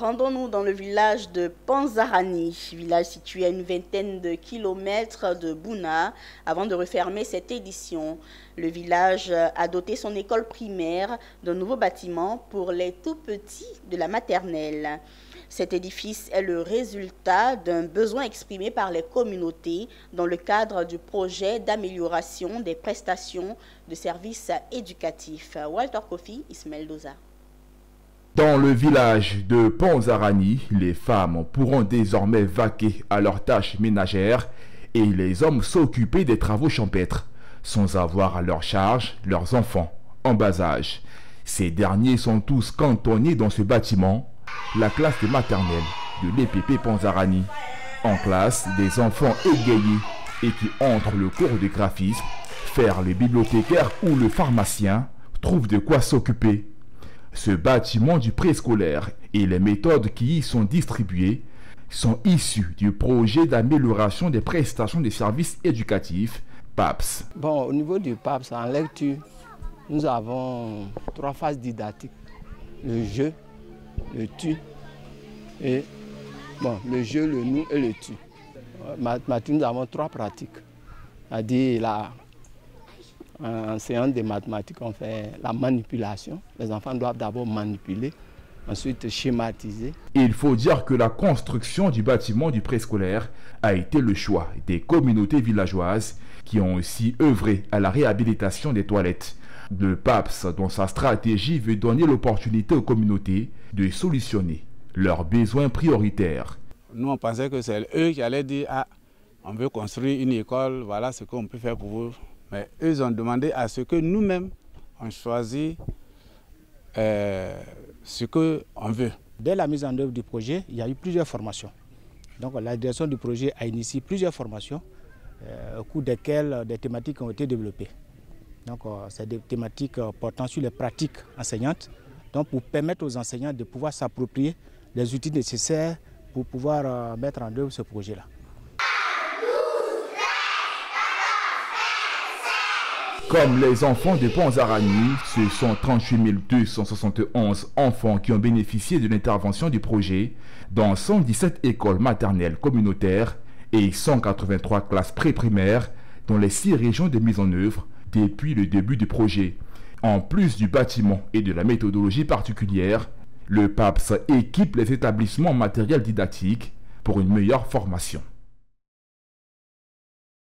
Rendons-nous dans le village de Panzarani, village situé à une vingtaine de kilomètres de Bouna. Avant de refermer cette édition, le village a doté son école primaire d'un nouveau bâtiment pour les tout-petits de la maternelle. Cet édifice est le résultat d'un besoin exprimé par les communautés dans le cadre du projet d'amélioration des prestations de services éducatifs. Walter Kofi, Ismaël Doza. Dans le village de Panzarani, les femmes pourront désormais vaquer à leurs tâches ménagères et les hommes s'occuper des travaux champêtres, sans avoir à leur charge leurs enfants en bas âge. Ces derniers sont tous cantonnés dans ce bâtiment, la classe de maternelle de l'EPP Panzarani. En classe, des enfants égayés et qui entrent le cours de graphisme, faire le bibliothécaire ou le pharmacien, trouvent de quoi s'occuper. Ce bâtiment du préscolaire et les méthodes qui y sont distribuées sont issus du projet d'amélioration des prestations de services éducatifs, PAPS. Bon, au niveau du PAPS, en lecture, nous avons 3 phases didactiques. Le jeu, le tu et le jeu, le nous et le tu. Mathématiques, nous avons 3 pratiques. C'est-à-dire en enseignant des mathématiques, on fait la manipulation. Les enfants doivent d'abord manipuler, ensuite schématiser. Il faut dire que la construction du bâtiment du préscolaire a été le choix des communautés villageoises qui ont aussi œuvré à la réhabilitation des toilettes. Le PAPS, dans sa stratégie, veut donner l'opportunité aux communautés de solutionner leurs besoins prioritaires. Nous, on pensait que c'est eux qui allaient dire « Ah, on veut construire une école, voilà ce qu'on peut faire pour vous ». Mais eux ont demandé à ce que nous-mêmes, on choisisse ce qu'on veut. Dès la mise en œuvre du projet, il y a eu plusieurs formations. Donc la direction du projet a initié plusieurs formations au cours desquelles des thématiques ont été développées. Donc c'est des thématiques portant sur les pratiques enseignantes, donc pour permettre aux enseignants de pouvoir s'approprier les outils nécessaires pour pouvoir mettre en œuvre ce projet-là. Comme les enfants de Panzarani, ce sont 38 271 enfants qui ont bénéficié de l'intervention du projet dans 117 écoles maternelles communautaires et 183 classes pré-primaires dans les 6 régions de mise en œuvre depuis le début du projet. En plus du bâtiment et de la méthodologie particulière, le PAPS équipe les établissements en matériel didactique pour une meilleure formation.